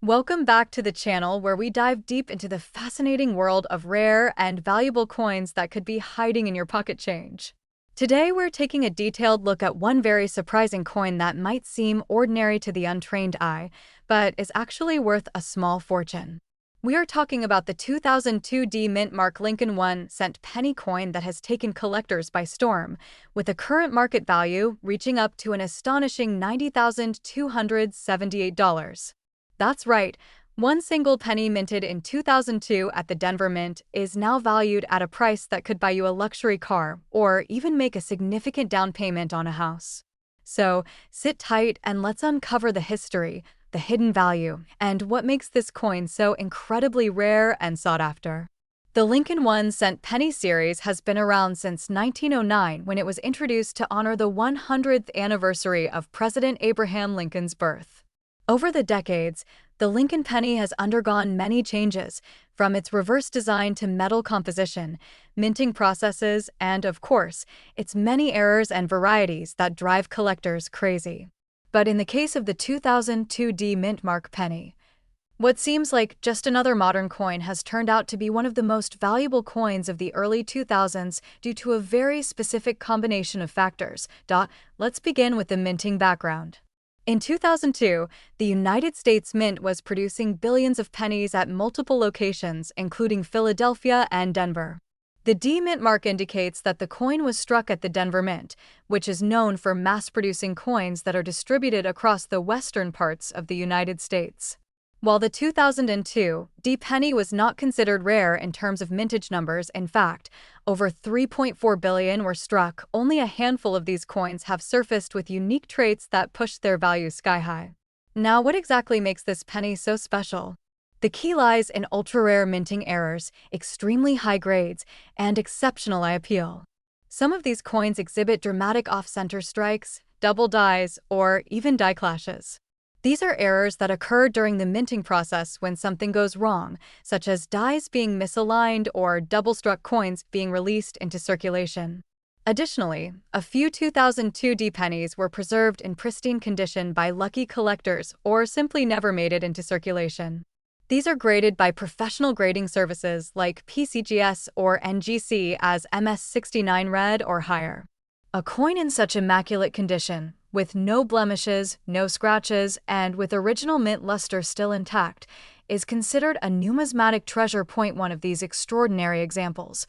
Welcome back to the channel where we dive deep into the fascinating world of rare and valuable coins that could be hiding in your pocket change. Today, we're taking a detailed look at one very surprising coin that might seem ordinary to the untrained eye, but is actually worth a small fortune. We are talking about the 2002 Mint Mark Lincoln 1-cent penny coin that has taken collectors by storm, with a current market value reaching up to an astonishing $90,278. That's right, one single penny minted in 2002 at the Denver Mint is now valued at a price that could buy you a luxury car or even make a significant down payment on a house. So, sit tight and let's uncover the history, the hidden value, and what makes this coin so incredibly rare and sought after. The Lincoln 1-cent penny series has been around since 1909 when it was introduced to honor the 100th anniversary of President Abraham Lincoln's birth. Over the decades, the Lincoln penny has undergone many changes, from its reverse design to metal composition, minting processes, and, of course, its many errors and varieties that drive collectors crazy. But in the case of the 2002 Mint Mark penny, what seems like just another modern coin has turned out to be one of the most valuable coins of the early 2000s due to a very specific combination of factors. Let's begin with the minting background. In 2002, the United States Mint was producing billions of pennies at multiple locations, including Philadelphia and Denver. The Mint mark indicates that the coin was struck at the Denver Mint, which is known for mass-producing coins that are distributed across the western parts of the United States. While the 2002 penny was not considered rare in terms of mintage numbers, in fact, over 3.4 billion were struck, only a handful of these coins have surfaced with unique traits that push their value sky-high. Now, what exactly makes this penny so special? The key lies in ultra-rare minting errors, extremely high grades, and exceptional eye appeal. Some of these coins exhibit dramatic off-center strikes, double dies, or even die clashes. These are errors that occur during the minting process when something goes wrong, such as dies being misaligned or double-struck coins being released into circulation. Additionally, a few 2002 pennies were preserved in pristine condition by lucky collectors or simply never made it into circulation. These are graded by professional grading services like PCGS or NGC as MS69 red or higher. A coin in such immaculate condition, with no blemishes, no scratches, and with original mint luster still intact, is considered a numismatic treasure. One of these extraordinary examples,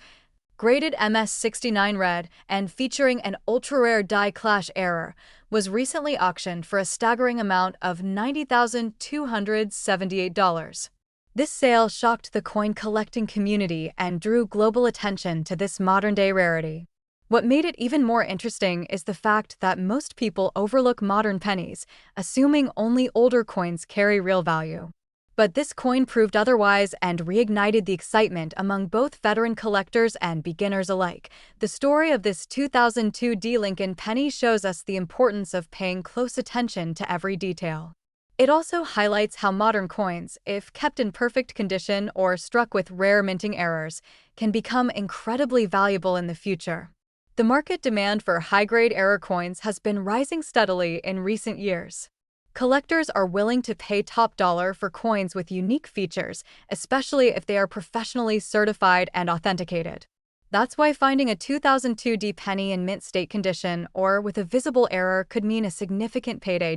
graded MS69 red and featuring an ultra-rare die clash error, was recently auctioned for a staggering amount of $90,278. This sale shocked the coin collecting community and drew global attention to this modern-day rarity. What made it even more interesting is the fact that most people overlook modern pennies, assuming only older coins carry real value. But this coin proved otherwise and reignited the excitement among both veteran collectors and beginners alike. The story of this 2002 Lincoln penny shows us the importance of paying close attention to every detail. It also highlights how modern coins, if kept in perfect condition or struck with rare minting errors, can become incredibly valuable in the future. The market demand for high-grade error coins has been rising steadily in recent years. Collectors are willing to pay top dollar for coins with unique features, especially if they are professionally certified and authenticated. That's why finding a 2002 penny in mint state condition or with a visible error could mean a significant payday.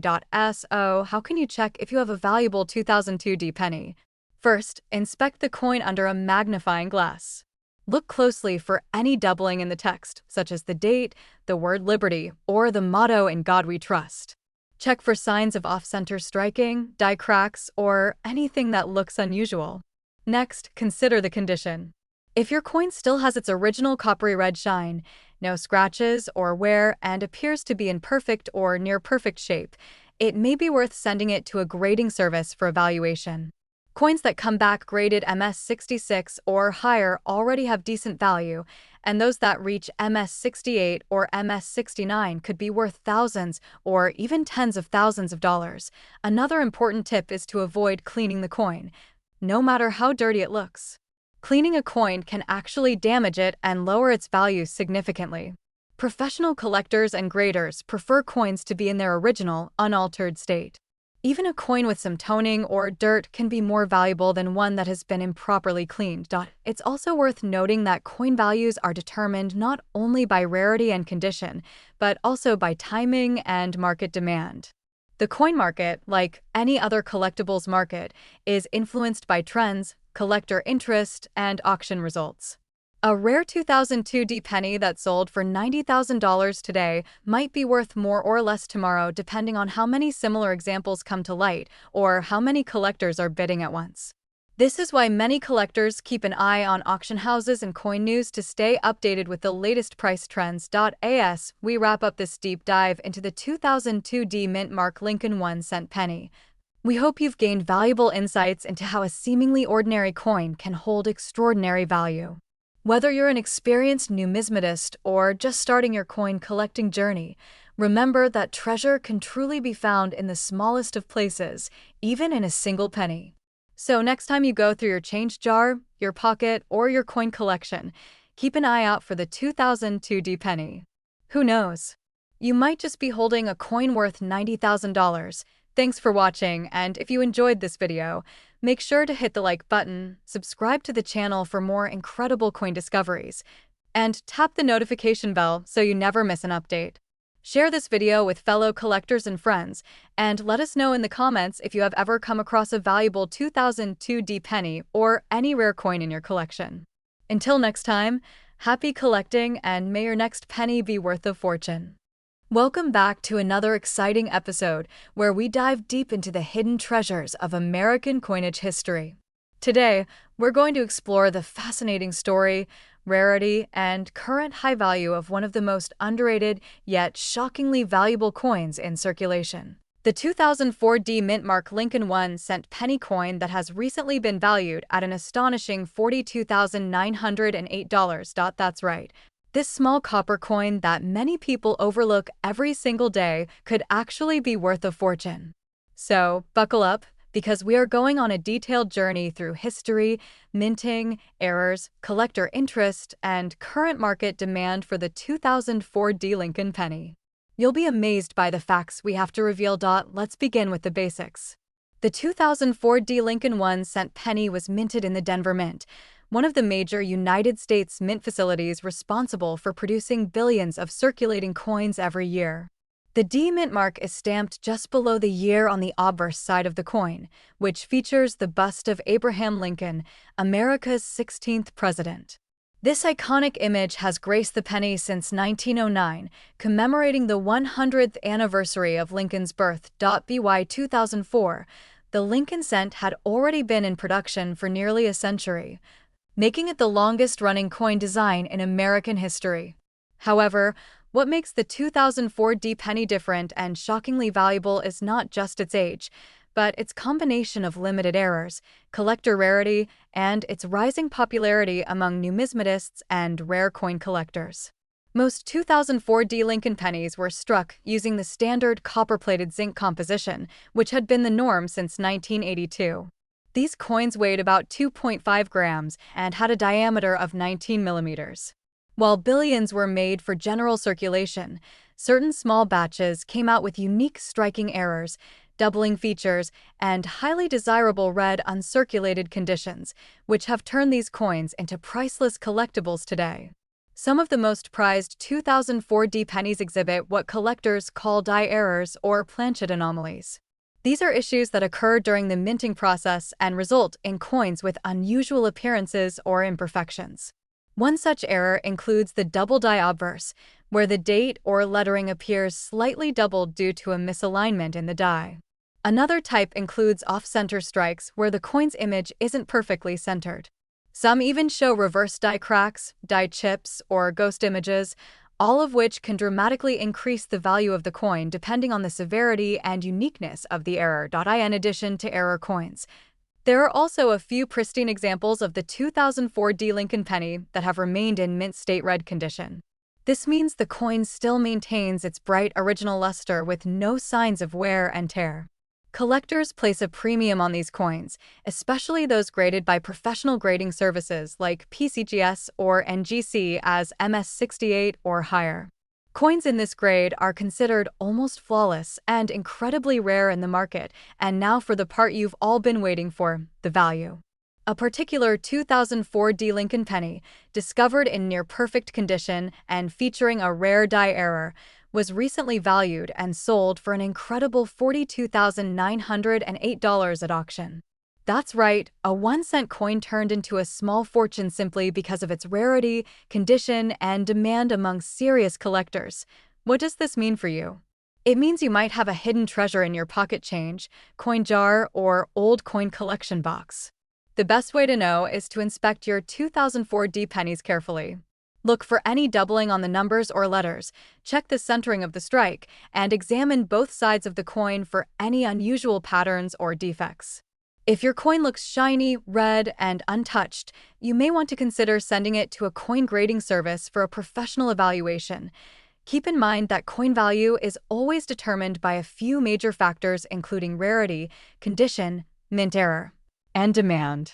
So, how can you check if you have a valuable 2002 penny? First, inspect the coin under a magnifying glass. Look closely for any doubling in the text, such as the date, the word Liberty, or the motto "In God We Trust." Check for signs of off-center striking, die cracks, or anything that looks unusual. Next, consider the condition. If your coin still has its original coppery red shine, no scratches or wear, and appears to be in perfect or near-perfect shape, it may be worth sending it to a grading service for evaluation. Coins that come back graded MS66 or higher already have decent value, and those that reach MS68 or MS69 could be worth thousands or even tens of thousands of dollars. Another important tip is to avoid cleaning the coin, no matter how dirty it looks. Cleaning a coin can actually damage it and lower its value significantly. Professional collectors and graders prefer coins to be in their original, unaltered state. Even a coin with some toning or dirt can be more valuable than one that has been improperly cleaned. It's also worth noting that coin values are determined not only by rarity and condition, but also by timing and market demand. The coin market, like any other collectibles market, is influenced by trends, collector interest, and auction results. A rare 2002 D penny that sold for $90,000 today might be worth more or less tomorrow depending on how many similar examples come to light or how many collectors are bidding at once. This is why many collectors keep an eye on auction houses and coin news to stay updated with the latest price trends. As we wrap up this deep dive into the 2002 D Mint Mark Lincoln 1-cent penny, we hope you've gained valuable insights into how a seemingly ordinary coin can hold extraordinary value. Whether you're an experienced numismatist or just starting your coin collecting journey, remember that treasure can truly be found in the smallest of places, even in a single penny. So next time you go through your change jar, your pocket, or your coin collection, keep an eye out for the 2002 D penny. Who knows? You might just be holding a coin worth $90,000. Thanks for watching, and if you enjoyed this video, make sure to hit the like button, subscribe to the channel for more incredible coin discoveries, and tap the notification bell so you never miss an update. Share this video with fellow collectors and friends, and let us know in the comments if you have ever come across a valuable 2002 D penny or any rare coin in your collection. Until next time, happy collecting and may your next penny be worth a fortune. Welcome back to another exciting episode where we dive deep into the hidden treasures of American coinage history. Today, we're going to explore the fascinating story, rarity, and current high value of one of the most underrated yet shockingly valuable coins in circulation. The 2004 D Mint Mark Lincoln 1-cent penny coin that has recently been valued at an astonishing $42,908. That's right. This small copper coin that many people overlook every single day could actually be worth a fortune. So, buckle up, because we are going on a detailed journey through history, minting, errors, collector interest, and current market demand for the 2004 D Lincoln penny. You'll be amazed by the facts we have to reveal. Let's begin with the basics. The 2004 D Lincoln 1-cent penny was minted in the Denver Mint, one of the major United States mint facilities responsible for producing billions of circulating coins every year. The D Mint mark is stamped just below the year on the obverse side of the coin, which features the bust of Abraham Lincoln, America's 16th president. This iconic image has graced the penny since 1909, commemorating the 100th anniversary of Lincoln's birth. By 2004, the Lincoln cent had already been in production for nearly a century, making it the longest-running coin design in American history. However, what makes the 2004 D penny different and shockingly valuable is not just its age, but its combination of limited errors, collector rarity, and its rising popularity among numismatists and rare coin collectors. Most 2004 D Lincoln pennies were struck using the standard copper-plated zinc composition, which had been the norm since 1982. These coins weighed about 2.5 grams and had a diameter of 19 millimeters. While billions were made for general circulation, certain small batches came out with unique striking errors, doubling features, and highly desirable red uncirculated conditions, which have turned these coins into priceless collectibles today. Some of the most prized 2004 D pennies exhibit what collectors call die errors or planchet anomalies. These are issues that occur during the minting process and result in coins with unusual appearances or imperfections. One such error includes the double die obverse, where the date or lettering appears slightly doubled due to a misalignment in the die. Another type includes off-center strikes, where the coin's image isn't perfectly centered. Some even show reverse die cracks, die chips, or ghost images, all of which can dramatically increase the value of the coin depending on the severity and uniqueness of the error. In addition to error coins, there are also a few pristine examples of the 2004 D Lincoln penny that have remained in mint state red condition. This means the coin still maintains its bright original luster with no signs of wear and tear. Collectors place a premium on these coins, especially those graded by professional grading services like PCGS or NGC as MS68 or higher. Coins in this grade are considered almost flawless and incredibly rare in the market, and now for the part you've all been waiting for, the value. A particular 2004 D Lincoln penny, discovered in near-perfect condition and featuring a rare die error, was recently valued and sold for an incredible $42,908 at auction. That's right, a 1-cent coin turned into a small fortune simply because of its rarity, condition, and demand among serious collectors. What does this mean for you? It means you might have a hidden treasure in your pocket change, coin jar, or old coin collection box. The best way to know is to inspect your 2004 D pennies carefully. Look for any doubling on the numbers or letters, check the centering of the strike, and examine both sides of the coin for any unusual patterns or defects. If your coin looks shiny, red, and untouched, you may want to consider sending it to a coin grading service for a professional evaluation. Keep in mind that coin value is always determined by a few major factors including rarity, condition, mint error, and demand.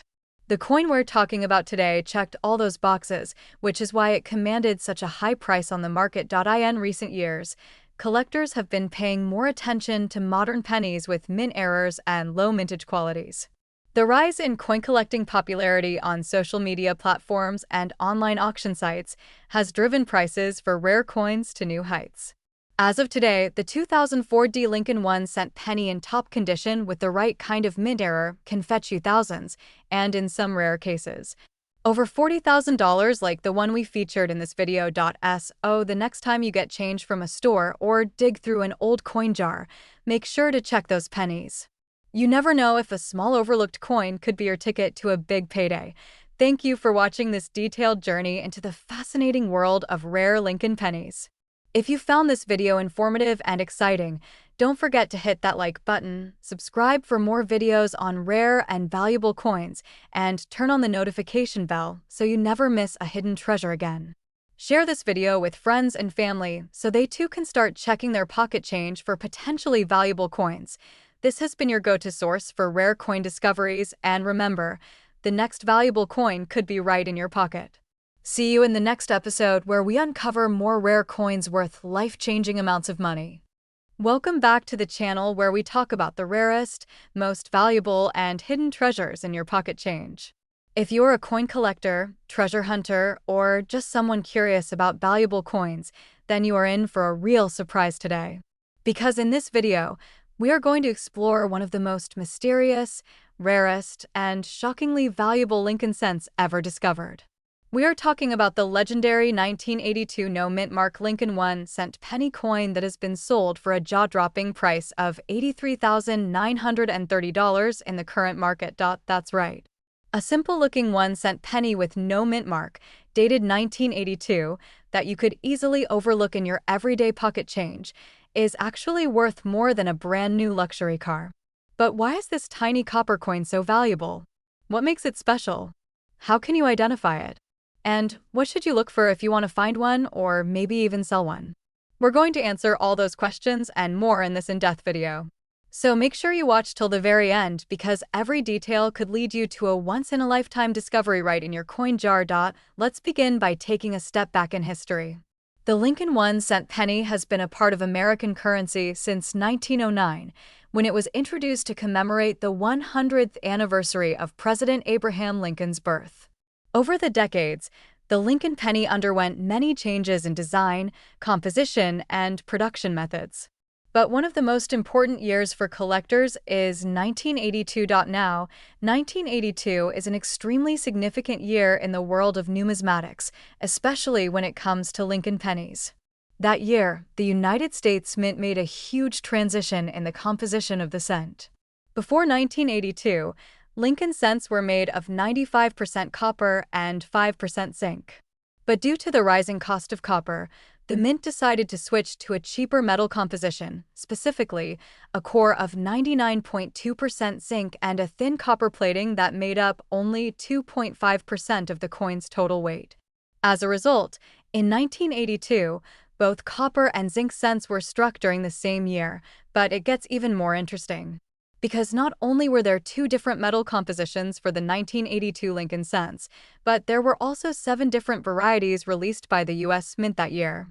The coin we're talking about today checked all those boxes, which is why it commanded such a high price on the market. In recent years, collectors have been paying more attention to modern pennies with mint errors and low mintage qualities. The rise in coin collecting popularity on social media platforms and online auction sites has driven prices for rare coins to new heights. As of today, the 2004 D Lincoln 1-cent penny in top condition with the right kind of mint error can fetch you thousands, and in some rare cases, over $40,000 like the one we featured in this video. So the next time you get change from a store or dig through an old coin jar, make sure to check those pennies. You never know if a small overlooked coin could be your ticket to a big payday. Thank you for watching this detailed journey into the fascinating world of rare Lincoln pennies. If you found this video informative and exciting, don't forget to hit that like button, subscribe for more videos on rare and valuable coins, and turn on the notification bell so you never miss a hidden treasure again. Share this video with friends and family so they too can start checking their pocket change for potentially valuable coins. This has been your go-to source for rare coin discoveries, and remember, the next valuable coin could be right in your pocket. See you in the next episode where we uncover more rare coins worth life-changing amounts of money. Welcome back to the channel where we talk about the rarest, most valuable, and hidden treasures in your pocket change. If you're a coin collector, treasure hunter, or just someone curious about valuable coins, then you are in for a real surprise today. Because in this video, we are going to explore one of the most mysterious, rarest, and shockingly valuable Lincoln cents ever discovered. We are talking about the legendary 1982 no-mint mark Lincoln 1-cent penny coin that has been sold for a jaw-dropping price of $83,930 in the current market. That's right. A simple-looking 1-cent penny with no mint mark, dated 1982, that you could easily overlook in your everyday pocket change, is actually worth more than a brand-new luxury car. But why is this tiny copper coin so valuable? What makes it special? How can you identify it? And what should you look for if you want to find one or maybe even sell one? We're going to answer all those questions and more in this in-depth video. So make sure you watch till the very end because every detail could lead you to a once-in-a-lifetime discovery right in your coin jar. Let's begin by taking a step back in history. The Lincoln 1-cent penny has been a part of American currency since 1909, when it was introduced to commemorate the 100th anniversary of President Abraham Lincoln's birth. Over the decades, the Lincoln penny underwent many changes in design, composition, and production methods. But one of the most important years for collectors is 1982. Now, 1982 is an extremely significant year in the world of numismatics, especially when it comes to Lincoln pennies. That year, the United States Mint made a huge transition in the composition of the cent. Before 1982, Lincoln cents were made of 95% copper and 5% zinc. But due to the rising cost of copper, the Mint decided to switch to a cheaper metal composition, specifically a core of 99.2% zinc and a thin copper plating that made up only 2.5% of the coin's total weight. As a result, in 1982, both copper and zinc cents were struck during the same year, but it gets even more interesting. Because not only were there two different metal compositions for the 1982 Lincoln cents, but there were also 7 different varieties released by the U.S. Mint that year.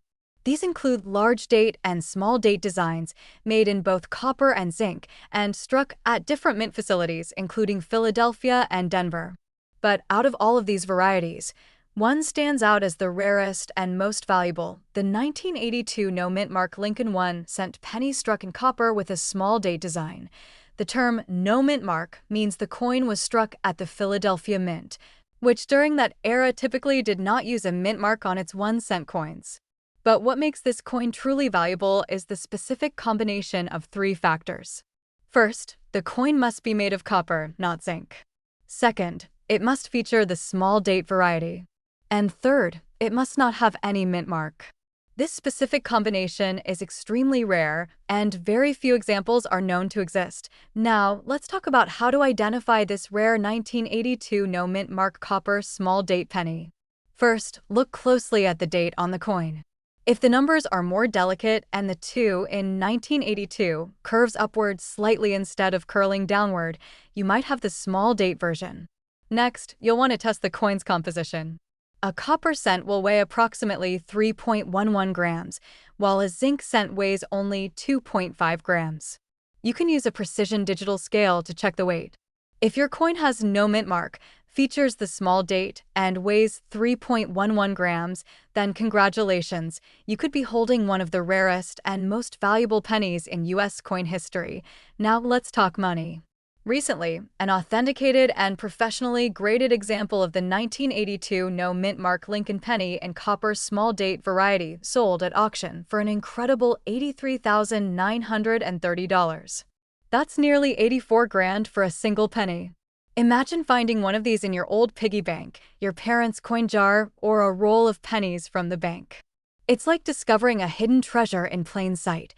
These include large date and small date designs made in both copper and zinc and struck at different mint facilities, including Philadelphia and Denver. But out of all of these varieties, one stands out as the rarest and most valuable, the 1982 no-mint mark Lincoln 1-cent penny struck in copper with a small date design. The term no-mint mark means the coin was struck at the Philadelphia Mint, which during that era typically did not use a mint mark on its 1-cent coins. But what makes this coin truly valuable is the specific combination of three factors. First, the coin must be made of copper, not zinc. Second, it must feature the small date variety. And third, it must not have any mint mark. This specific combination is extremely rare, and very few examples are known to exist. Now, let's talk about how to identify this rare 1982 no-mint mark copper small date penny. First, look closely at the date on the coin. If the numbers are more delicate and the 2 in 1982 curves upward slightly instead of curling downward, you might have the small date version. Next, you'll want to test the coin's composition. A copper cent will weigh approximately 3.11 grams, while a zinc cent weighs only 2.5 grams. You can use a precision digital scale to check the weight. If your coin has no mint mark, features the small date, and weighs 3.11 grams, then congratulations, you could be holding one of the rarest and most valuable pennies in U.S. coin history. Now let's talk money. Recently, an authenticated and professionally graded example of the 1982 no-mint mark Lincoln penny in copper small date variety sold at auction for an incredible $83,930. That's nearly 84 grand for a single penny. Imagine finding one of these in your old piggy bank, your parents' coin jar, or a roll of pennies from the bank. It's like discovering a hidden treasure in plain sight.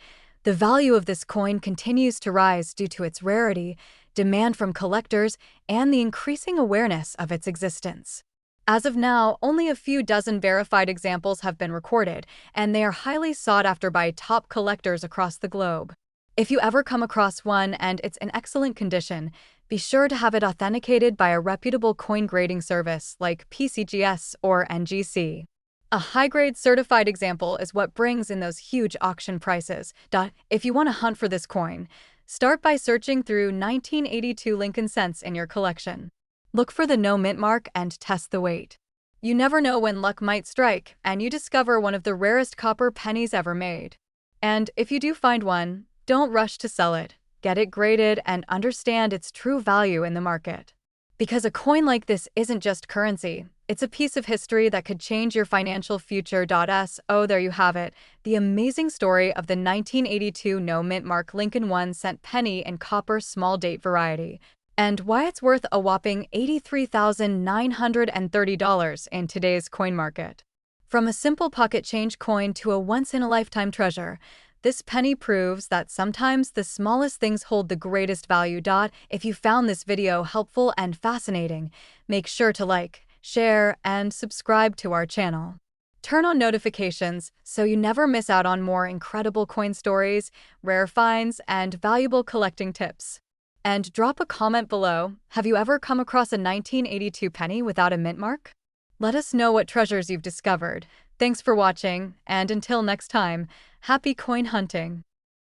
The value of this coin continues to rise due to its rarity, demand from collectors, and the increasing awareness of its existence. As of now, only a few dozen verified examples have been recorded, and they are highly sought after by top collectors across the globe. If you ever come across one and it's in excellent condition, be sure to have it authenticated by a reputable coin grading service like PCGS or NGC. A high-grade certified example is what brings in those huge auction prices. If you want to hunt for this coin, start by searching through 1982 Lincoln cents in your collection. Look for the no mint mark and test the weight. You never know when luck might strike and you discover one of the rarest copper pennies ever made. And if you do find one, don't rush to sell it. Get it graded and understand its true value in the market. Because a coin like this isn't just currency, it's a piece of history that could change your financial future. So there you have it, the amazing story of the 1982 no-mint mark Lincoln 1-cent penny in copper small date variety, and why it's worth a whopping $83,930 in today's coin market. From a simple pocket change coin to a once-in-a-lifetime treasure, this penny proves that sometimes the smallest things hold the greatest value. If you found this video helpful and fascinating, make sure to like, share, and subscribe to our channel. Turn on notifications so you never miss out on more incredible coin stories, rare finds, and valuable collecting tips. And drop a comment below. Have you ever come across a 1982 penny without a mint mark? Let us know what treasures you've discovered. Thanks for watching, and until next time, happy coin hunting!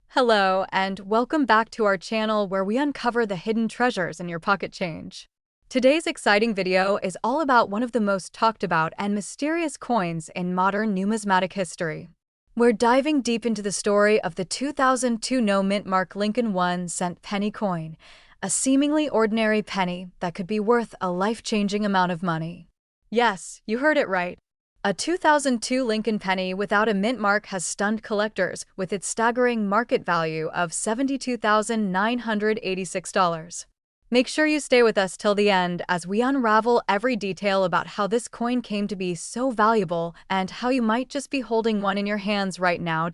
Hello, and welcome back to our channel where we uncover the hidden treasures in your pocket change. Today's exciting video is all about one of the most talked about and mysterious coins in modern numismatic history. We're diving deep into the story of the 2002 no-mint mark Lincoln 1-cent penny coin, a seemingly ordinary penny that could be worth a life-changing amount of money. Yes, you heard it right. A 2002 Lincoln penny without a mint mark has stunned collectors with its staggering market value of $72,986. Make sure you stay with us till the end as we unravel every detail about how this coin came to be so valuable and how you might just be holding one in your hands right now.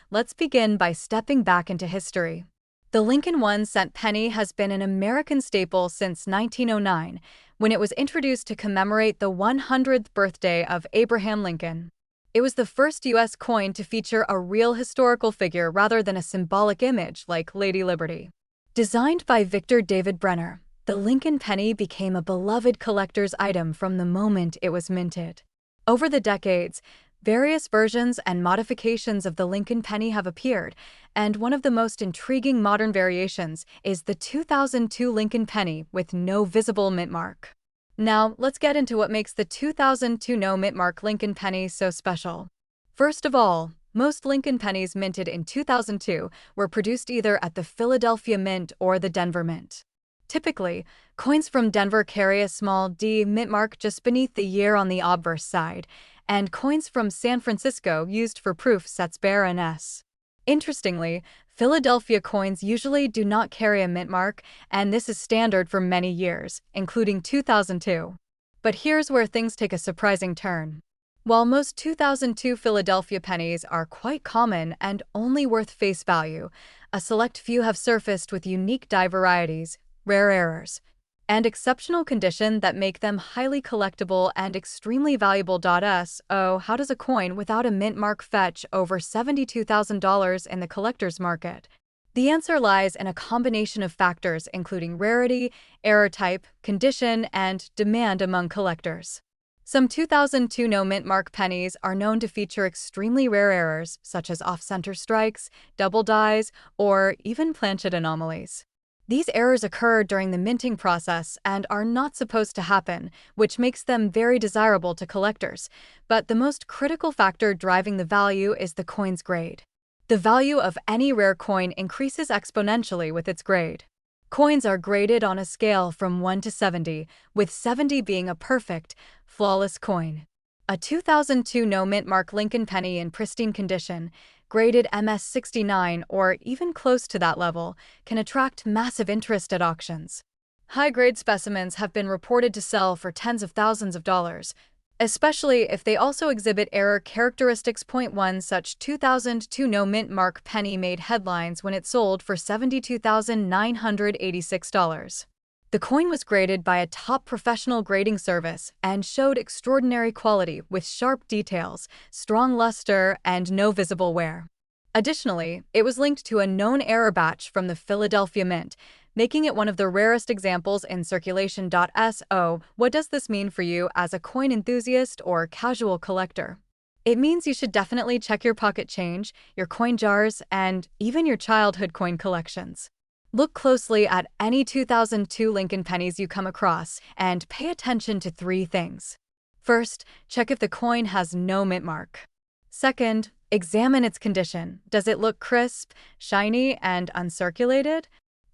Let's begin by stepping back into history. The Lincoln 1-cent penny has been an American staple since 1909, when it was introduced to commemorate the 100th birthday of Abraham Lincoln. It was the first U.S. coin to feature a real historical figure rather than a symbolic image like Lady Liberty. Designed by Victor David Brenner, the Lincoln penny became a beloved collector's item from the moment it was minted. Over the decades, Various versions and modifications of the Lincoln penny have appeared, and one of the most intriguing modern variations is the 2002 Lincoln penny with no visible mint mark. Now, let's get into what makes the 2002 no mint mark Lincoln penny so special. First of all, most Lincoln pennies minted in 2002 were produced either at the Philadelphia Mint or the Denver Mint. Typically, coins from Denver carry a small D mint mark just beneath the year on the obverse side, and coins from San Francisco used for proof sets bear an S. Interestingly, Philadelphia coins usually do not carry a mint mark, and this is standard for many years, including 2002. But here's where things take a surprising turn. While most 2002 Philadelphia pennies are quite common and only worth face value, a select few have surfaced with unique die varieties, rare errors, and exceptional condition that make them highly collectible and extremely valuable. So, how does a coin without a mint mark fetch over $72,000 in the collector's market? The answer lies in a combination of factors including rarity, error type, condition, and demand among collectors. Some 2002 no mint mark pennies are known to feature extremely rare errors such as off-center strikes, double dies, or even planchet anomalies. These errors occur during the minting process and are not supposed to happen, which makes them very desirable to collectors. But the most critical factor driving the value is the coin's grade. The value of any rare coin increases exponentially with its grade. Coins are graded on a scale from 1 to 70, with 70 being a perfect, flawless coin. A 2002 no mint mark Lincoln penny in pristine condition, graded MS 69 or even close to that level, can attract massive interest at auctions. High-grade specimens have been reported to sell for tens of thousands of dollars, especially if they also exhibit error characteristics. One such 2002 no mint mark penny made headlines when it sold for $72,986. The coin was graded by a top professional grading service and showed extraordinary quality with sharp details, strong luster, and no visible wear. Additionally, it was linked to a known error batch from the Philadelphia Mint, making it one of the rarest examples in circulation. So, what does this mean for you as a coin enthusiast or casual collector? It means you should definitely check your pocket change, your coin jars, and even your childhood coin collections. Look closely at any 2002 Lincoln pennies you come across and pay attention to three things. First, check if the coin has no mint mark. Second, examine its condition. Does it look crisp, shiny, and uncirculated?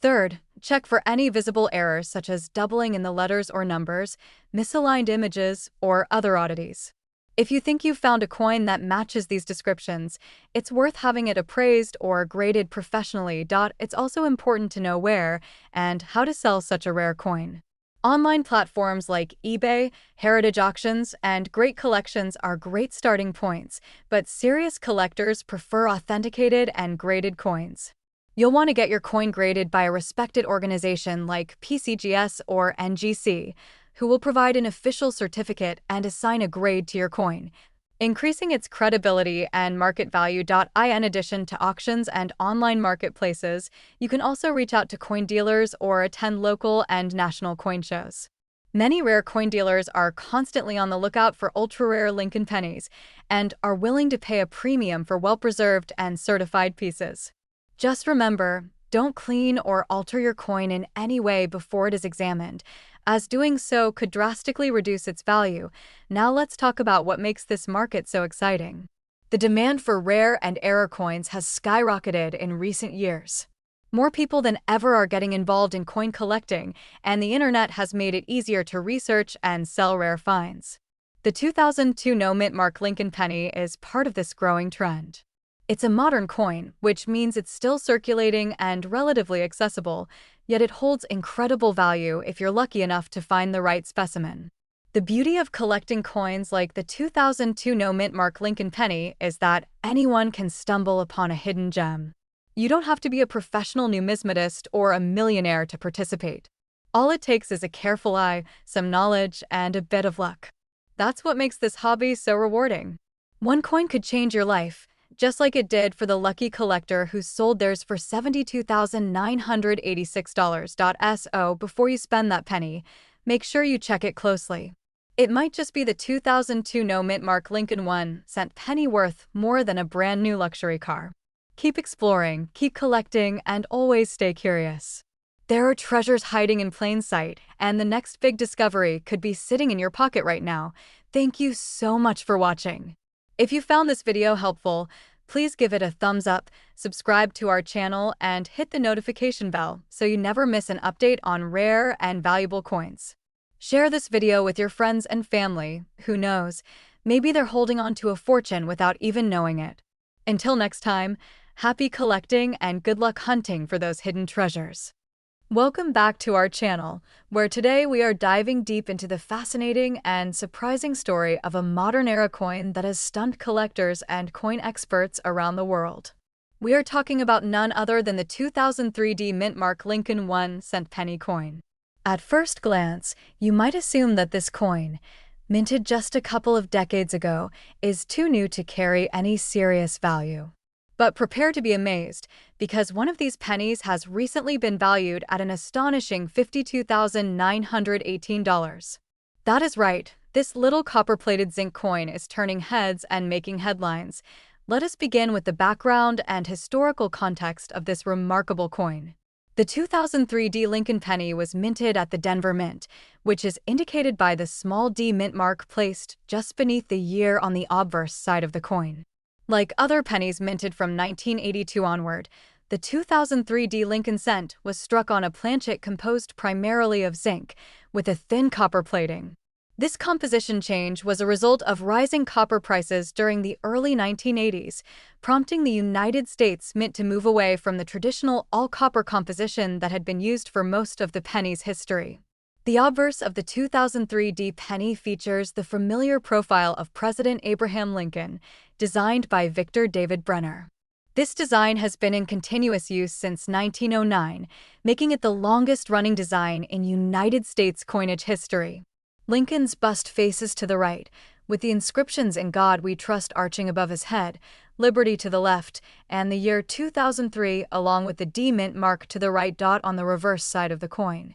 Third, check for any visible errors such as doubling in the letters or numbers, misaligned images, or other oddities. If you think you've found a coin that matches these descriptions, it's worth having it appraised or graded professionally. It's also important to know where and how to sell such a rare coin. Online platforms like eBay, heritage auctions, and great collections are great starting points, but serious collectors prefer authenticated and graded coins. You'll want to get your coin graded by a respected organization like PCGS or NGC, who will provide an official certificate and assign a grade to your coin, increasing its credibility and market value. In addition to auctions and online marketplaces, you can also reach out to coin dealers or attend local and national coin shows. Many rare coin dealers are constantly on the lookout for ultra-rare Lincoln pennies and are willing to pay a premium for well-preserved and certified pieces. Just remember, don't clean or alter your coin in any way before it is examined, as doing so could drastically reduce its value. Now let's talk about what makes this market so exciting. The demand for rare and error coins has skyrocketed in recent years. More people than ever are getting involved in coin collecting, and the internet has made it easier to research and sell rare finds. The 2002 no mint mark Lincoln penny is part of this growing trend. It's a modern coin, which means it's still circulating and relatively accessible, yet it holds incredible value if you're lucky enough to find the right specimen. The beauty of collecting coins like the 2002 no mint mark Lincoln penny is that anyone can stumble upon a hidden gem. You don't have to be a professional numismatist or a millionaire to participate. All it takes is a careful eye, some knowledge, and a bit of luck. That's what makes this hobby so rewarding. One coin could change your life, just like it did for the lucky collector who sold theirs for $72,986. So before you spend that penny, make sure you check it closely. It might just be the 2002 no-mint mark Lincoln 1-cent penny worth more than a brand new luxury car. Keep exploring, keep collecting, and always stay curious. There are treasures hiding in plain sight, and the next big discovery could be sitting in your pocket right now. Thank you so much for watching. If you found this video helpful, please give it a thumbs up, subscribe to our channel, and hit the notification bell so you never miss an update on rare and valuable coins. Share this video with your friends and family. Who knows, maybe they're holding on to a fortune without even knowing it. Until next time, happy collecting and good luck hunting for those hidden treasures. Welcome back to our channel, where today we are diving deep into the fascinating and surprising story of a modern-era coin that has stunned collectors and coin experts around the world. We are talking about none other than the 2003 mint mark Lincoln 1-cent penny coin. At first glance, you might assume that this coin, minted just a couple of decades ago, is too new to carry any serious value. But prepare to be amazed, because one of these pennies has recently been valued at an astonishing $52,918. That is right, this little copper-plated zinc coin is turning heads and making headlines. Let us begin with the background and historical context of this remarkable coin. The 2003 Lincoln penny was minted at the Denver Mint, which is indicated by the small d mint mark placed just beneath the year on the obverse side of the coin. Like other pennies minted from 1982 onward, the 2003 Lincoln cent was struck on a planchet composed primarily of zinc, with a thin copper plating. This composition change was a result of rising copper prices during the early 1980s, prompting the United States Mint to move away from the traditional all-copper composition that had been used for most of the penny's history. The obverse of the 2003 penny features the familiar profile of President Abraham Lincoln, designed by Victor David Brenner. This design has been in continuous use since 1909, making it the longest-running design in United States coinage history. Lincoln's bust faces to the right, with the inscriptions "In God We Trust" arching above his head, "Liberty" to the left, and the year 2003 along with the D mint mark to the right. On the reverse side of the coin,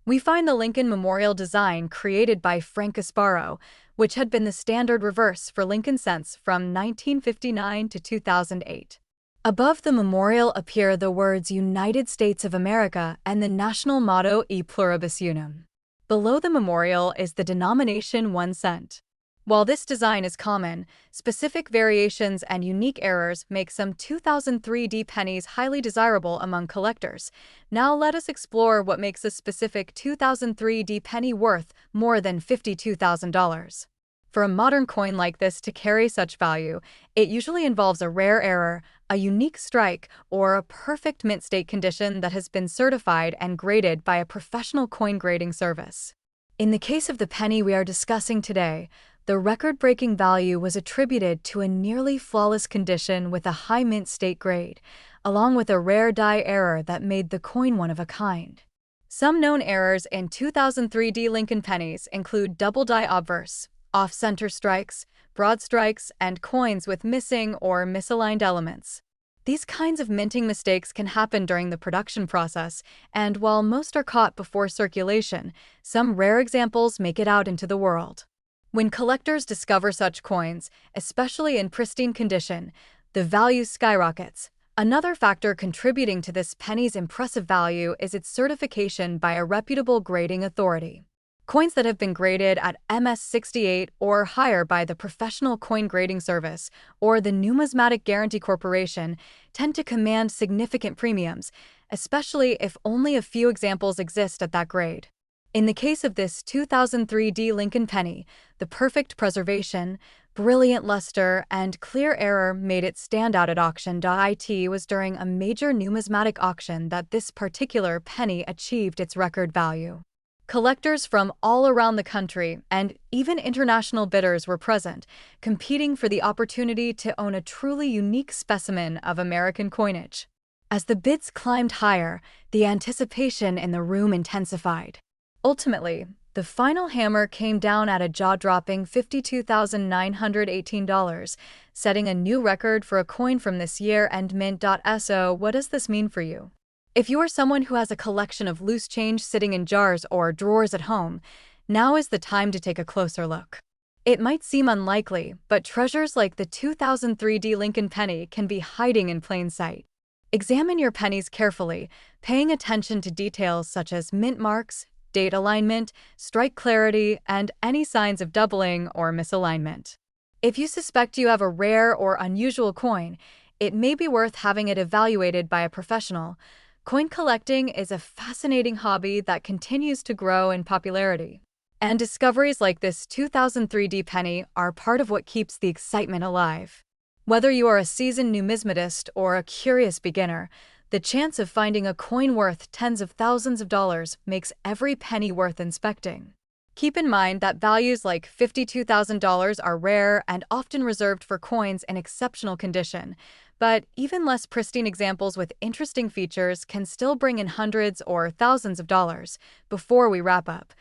we find the Lincoln Memorial design created by Frank Gasparro, which had been the standard reverse for Lincoln cents from 1959 to 2008. Above the memorial appear the words "United States of America" and the national motto "E Pluribus Unum." Below the memorial is the denomination 1 cent. While this design is common, specific variations and unique errors make some 2003 pennies highly desirable among collectors. Now let us explore what makes a specific 2003 penny worth more than $52,000. For a modern coin like this to carry such value, it usually involves a rare error, a unique strike, or a perfect mint state condition that has been certified and graded by a professional coin grading service. In the case of the penny we are discussing today, the record-breaking value was attributed to a nearly flawless condition with a high mint state grade, along with a rare die error that made the coin one of a kind. Some known errors in 2003 Lincoln pennies include double die obverse, off-center strikes, broad strikes, and coins with missing or misaligned elements. These kinds of minting mistakes can happen during the production process, and while most are caught before circulation, some rare examples make it out into the world. When collectors discover such coins, especially in pristine condition, the value skyrockets. Another factor contributing to this penny's impressive value is its certification by a reputable grading authority. Coins that have been graded at MS-68 or higher by the Professional Coin Grading Service or the Numismatic Guarantee Corporation tend to command significant premiums, especially if only a few examples exist at that grade. In the case of this 2003 Lincoln penny, the perfect preservation, brilliant luster, and clear error made it stand out at auction. It was during a major numismatic auction that this particular penny achieved its record value. Collectors from all around the country and even international bidders were present, competing for the opportunity to own a truly unique specimen of American coinage. As the bids climbed higher, the anticipation in the room intensified. Ultimately, the final hammer came down at a jaw-dropping $52,918, setting a new record for a coin from this year and mint. So, what does this mean for you? If you are someone who has a collection of loose change sitting in jars or drawers at home, Now is the time to take a closer look. It might seem unlikely, but treasures like the 2003 Lincoln penny can be hiding in plain sight. Examine your pennies carefully, paying attention to details such as mint marks, date alignment, strike clarity, and any signs of doubling or misalignment. If you suspect you have a rare or unusual coin, it may be worth having it evaluated by a professional. Coin collecting is a fascinating hobby that continues to grow in popularity. And discoveries like this 2003 penny are part of what keeps the excitement alive. Whether you are a seasoned numismatist or a curious beginner, the chance of finding a coin worth tens of thousands of dollars makes every penny worth inspecting. Keep in mind that values like $52,000 are rare and often reserved for coins in exceptional condition, but even less pristine examples with interesting features can still bring in hundreds or thousands of dollars. Before we wrap up,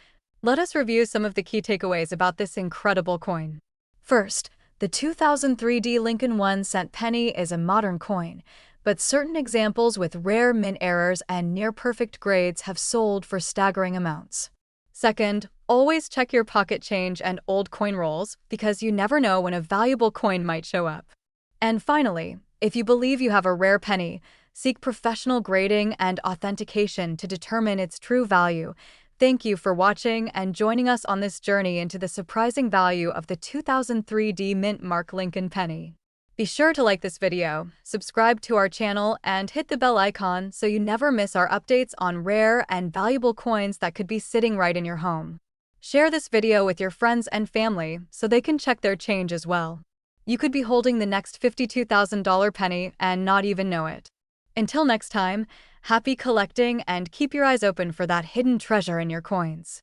let us review some of the key takeaways about this incredible coin. First, the 2003 Lincoln 1-cent penny is a modern coin, but certain examples with rare mint errors and near-perfect grades have sold for staggering amounts. Second, always check your pocket change and old coin rolls because you never know when a valuable coin might show up. And finally, if you believe you have a rare penny, seek professional grading and authentication to determine its true value. Thank you for watching and joining us on this journey into the surprising value of the 2003 Mint Mark Lincoln penny. Be sure to like this video, subscribe to our channel, and hit the bell icon so you never miss our updates on rare and valuable coins that could be sitting right in your home. Share this video with your friends and family so they can check their change as well. You could be holding the next $52,000 penny and not even know it. Until next time, happy collecting and keep your eyes open for that hidden treasure in your coins.